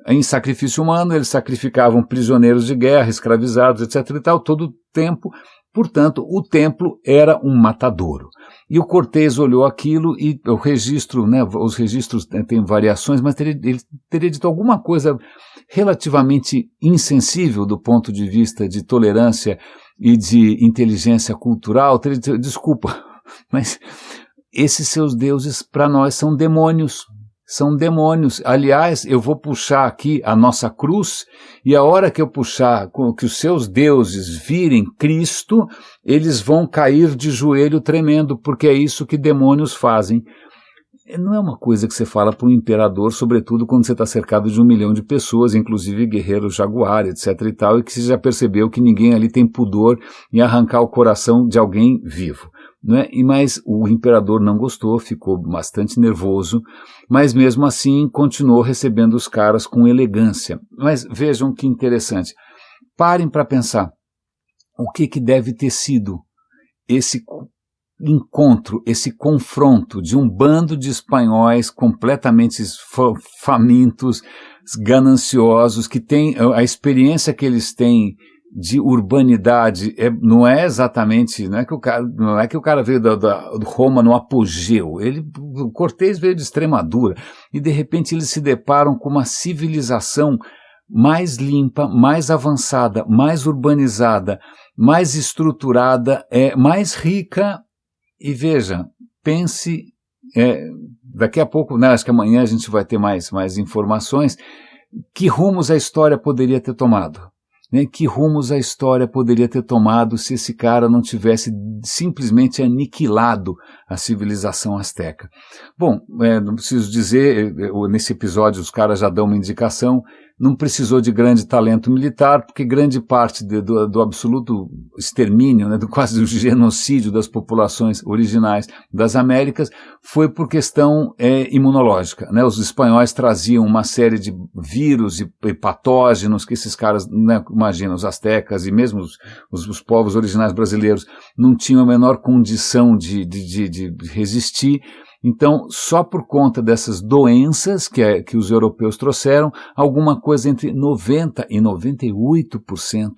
Speaker 1: em sacrifício humano, eles sacrificavam prisioneiros de guerra, escravizados, etc. e tal, todo o tempo. Portanto, o templo era um matadouro. E o Cortés olhou aquilo e o registro, né, os registros têm variações, mas ele teria dito alguma coisa relativamente insensível do ponto de vista de tolerância e de inteligência cultural. Teria dito, desculpa, mas esses seus deuses para nós são demônios. São demônios. Aliás, eu vou puxar aqui a nossa cruz e a hora que eu puxar, que os seus deuses virem Cristo, eles vão cair de joelho tremendo, porque é isso que demônios fazem. Não é uma coisa que você fala para um imperador, sobretudo quando você está cercado de 1 milhão de pessoas, inclusive guerreiros jaguar, etc. e tal, e que você já percebeu que ninguém ali tem pudor em arrancar o coração de alguém vivo. Né? Mas o imperador não gostou, ficou bastante nervoso, mas mesmo assim continuou recebendo os caras com elegância. Mas vejam que interessante, parem para pensar o que deve ter sido esse encontro, esse confronto de um bando de espanhóis completamente famintos, gananciosos, que tem a experiência que eles têm de urbanidade, não é exatamente, não é que o cara veio da Roma no apogeu, o Cortés veio de Extremadura, e de repente eles se deparam com uma civilização mais limpa, mais avançada, mais urbanizada, mais estruturada, mais rica. E veja, pense, daqui a pouco, né, acho que amanhã a gente vai ter mais informações, que rumos a história poderia ter tomado. Né, que rumos a história poderia ter tomado se esse cara não tivesse simplesmente aniquilado a civilização asteca. Bom, não preciso dizer, nesse episódio os caras já dão uma indicação, não precisou de grande talento militar, porque grande parte do absoluto extermínio, né, do quase genocídio das populações originais das Américas, foi por questão imunológica. Né? Os espanhóis traziam uma série de vírus e patógenos que esses caras, né, imagina, os astecas e mesmo os povos originais brasileiros não tinham a menor condição de resistir. Então, só por conta dessas doenças que os europeus trouxeram, alguma coisa entre 90% e 98%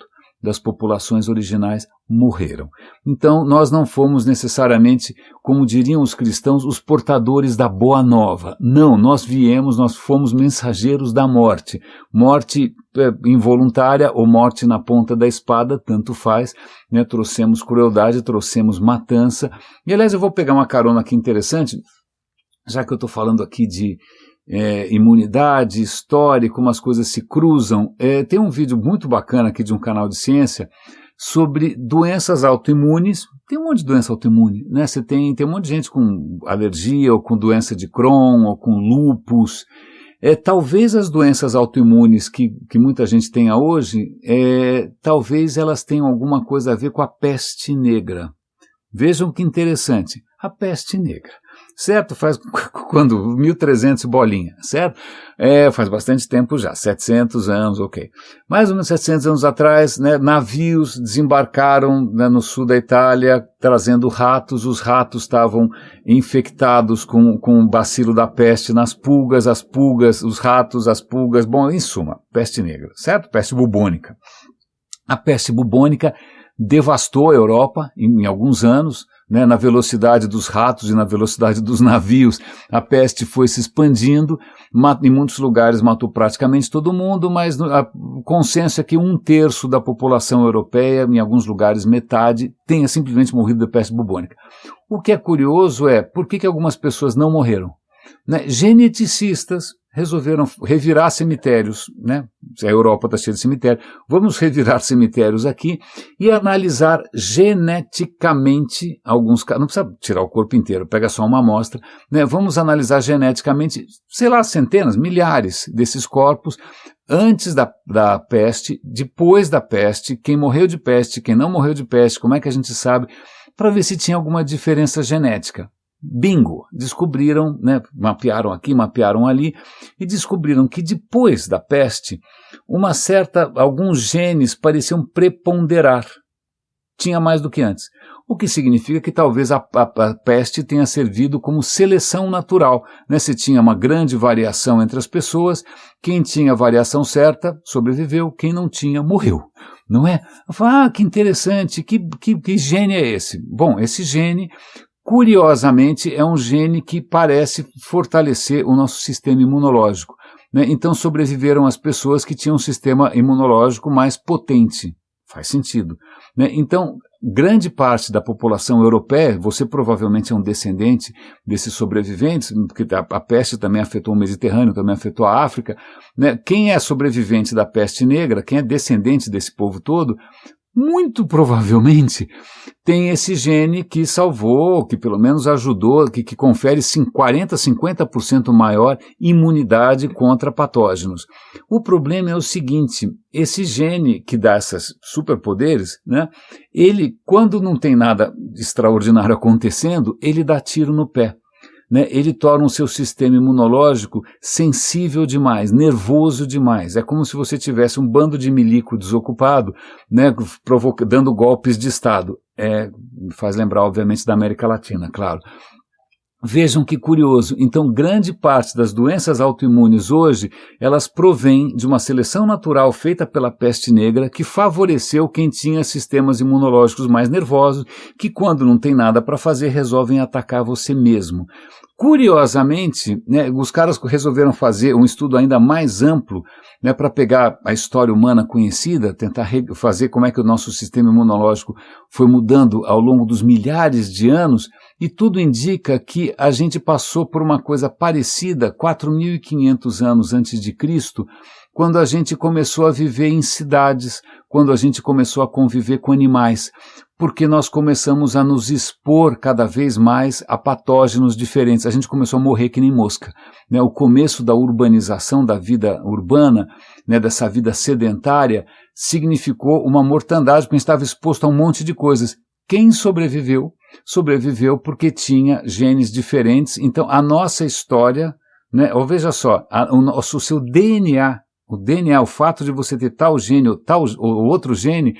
Speaker 1: das populações originais morreram. Então, nós não fomos necessariamente, como diriam os cristãos, os portadores da boa nova. Não, nós fomos mensageiros da morte. Morte involuntária ou morte na ponta da espada, tanto faz, né? Trouxemos crueldade, trouxemos matança. E, aliás, eu vou pegar uma carona aqui interessante, já que eu estou falando aqui de imunidade, história, como as coisas se cruzam. Tem um vídeo muito bacana aqui de um canal de ciência sobre doenças autoimunes. Tem um monte de doença autoimune, né? Você tem um monte de gente com alergia, ou com doença de Crohn, ou com lúpus. Talvez as doenças autoimunes que muita gente tenha hoje, talvez elas tenham alguma coisa a ver com a peste negra. Vejam que interessante, a peste negra. Certo? Faz quando 1300 bolinha, certo? Faz bastante tempo já, 700 anos, ok. Mais ou menos 700 anos atrás, né, navios desembarcaram, né, no sul da Itália, trazendo ratos. Os ratos estavam infectados com o bacilo da peste nas pulgas, as pulgas, os ratos, as pulgas, bom, em suma, peste negra, certo? Peste bubônica. A peste bubônica devastou a Europa em alguns anos, né, na velocidade dos ratos e na velocidade dos navios. A peste foi se expandindo, em muitos lugares matou praticamente todo mundo, mas o consenso é que 1/3 da população europeia, em alguns lugares metade, tenha simplesmente morrido da peste bubônica. O que é curioso é, por que algumas pessoas não morreram? Né? Geneticistas resolveram revirar cemitérios, né? A Europa está cheia de cemitério. Vamos revirar cemitérios aqui e analisar geneticamente alguns casos. Não precisa tirar o corpo inteiro, pega só uma amostra, né? Vamos analisar geneticamente, sei lá, centenas, milhares desses corpos antes da peste, depois da peste, quem morreu de peste, quem não morreu de peste, como é que a gente sabe, para ver se tinha alguma diferença genética. Bingo! Descobriram, né, mapearam aqui, mapearam ali, e descobriram que depois da peste, alguns genes pareciam preponderar. Tinha mais do que antes. o que significa que talvez a peste tenha servido como seleção natural, né? Se tinha uma grande variação entre as pessoas, quem tinha a variação certa sobreviveu, quem não tinha morreu, não é? Eu falo, que interessante, que gene é esse? Bom, esse gene, curiosamente, é um gene que parece fortalecer o nosso sistema imunológico, né? Então sobreviveram as pessoas que tinham um sistema imunológico mais potente. Faz sentido, né? Então, grande parte da população europeia, você provavelmente é um descendente desses sobreviventes, porque a peste também afetou o Mediterrâneo, também afetou a África, né? Quem é sobrevivente da peste negra, quem é descendente desse povo todo, muito provavelmente tem esse gene que salvou, que pelo menos ajudou, que confere 40%, 50% maior imunidade contra patógenos. O problema é o seguinte, esse gene que dá esses superpoderes, né, ele, quando não tem nada extraordinário acontecendo, ele dá tiro no pé. Né, ele torna o seu sistema imunológico sensível demais, nervoso demais. É como se você tivesse um bando de milico desocupado, né, dando golpes de Estado. Me faz lembrar, obviamente, da América Latina, claro. Vejam que curioso, então grande parte das doenças autoimunes hoje, elas provêm de uma seleção natural feita pela peste negra que favoreceu quem tinha sistemas imunológicos mais nervosos, que quando não tem nada para fazer, resolvem atacar você mesmo. Curiosamente, né, os caras resolveram fazer um estudo ainda mais amplo, né, para pegar a história humana conhecida, tentar fazer como é que o nosso sistema imunológico foi mudando ao longo dos milhares de anos, e tudo indica que a gente passou por uma coisa parecida 4.500 anos antes de Cristo, quando a gente começou a viver em cidades, quando a gente começou a conviver com animais, porque nós começamos a nos expor cada vez mais a patógenos diferentes. A gente começou a morrer que nem mosca, né? O começo da urbanização, da vida urbana, né, dessa vida sedentária, significou uma mortandade, porque a gente estava exposto a um monte de coisas. Quem sobreviveu? Sobreviveu porque tinha genes diferentes. Então, a nossa história, né, ou veja só, o seu DNA, o fato de você ter tal gene ou outro gene,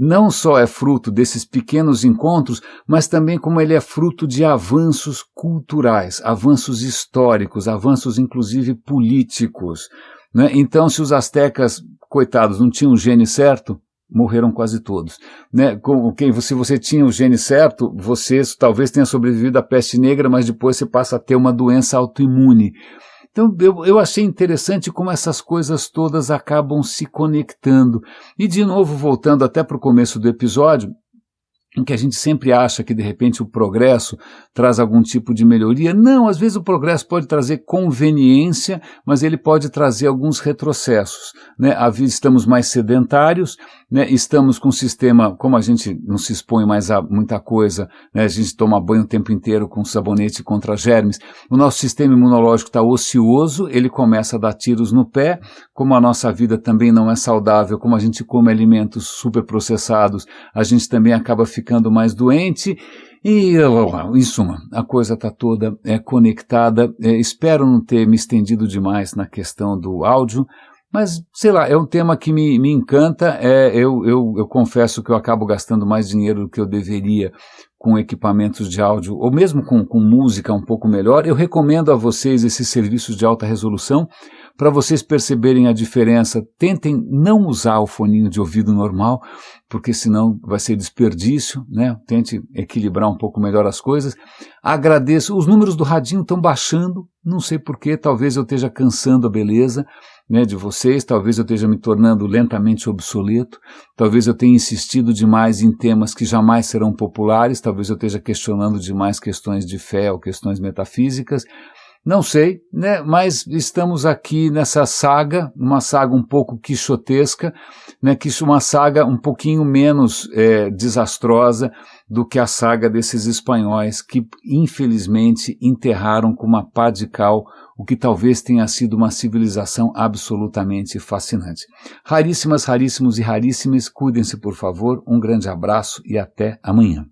Speaker 1: não só é fruto desses pequenos encontros, mas também como ele é fruto de avanços culturais, avanços históricos, avanços inclusive políticos, né? Então, se os astecas, coitados, não tinham o gene certo, morreram quase todos, né? Se você tinha o gene certo, você talvez tenha sobrevivido à peste negra, mas depois você passa a ter uma doença autoimune. Então eu achei interessante como essas coisas todas acabam se conectando. E de novo, voltando até para o começo do episódio, em que a gente sempre acha que de repente o progresso traz algum tipo de melhoria. Não, às vezes o progresso pode trazer conveniência, mas ele pode trazer alguns retrocessos, né? Estamos mais sedentários, né? Estamos com um sistema, como a gente não se expõe mais a muita coisa, né? A gente toma banho o tempo inteiro com sabonete contra germes, o nosso sistema imunológico está ocioso, ele começa a dar tiros no pé, como a nossa vida também não é saudável, como a gente come alimentos superprocessados, a gente também acaba ficando mais doente. E, em suma, a coisa está toda conectada. Espero não ter me estendido demais na questão do áudio, mas, sei lá, é um tema que me encanta. Eu confesso que eu acabo gastando mais dinheiro do que eu deveria com equipamentos de áudio, ou mesmo com música um pouco melhor. Eu recomendo a vocês esses serviços de alta resolução, para vocês perceberem a diferença. Tentem não usar o foninho de ouvido normal, porque senão vai ser desperdício, né? Tente equilibrar um pouco melhor as coisas. Agradeço, os números do radinho estão baixando, não sei porquê, talvez eu esteja cansando a beleza, né, de vocês, talvez eu esteja me tornando lentamente obsoleto, talvez eu tenha insistido demais em temas que jamais serão populares, talvez eu esteja questionando demais questões de fé ou questões metafísicas, não sei, né, mas estamos aqui nessa saga, uma saga um pouco quixotesca, né, uma saga um pouquinho menos desastrosa do que a saga desses espanhóis que infelizmente enterraram com uma pá de cal o que talvez tenha sido uma civilização absolutamente fascinante. Raríssimas, raríssimos e raríssimas, cuidem-se por favor, um grande abraço e até amanhã.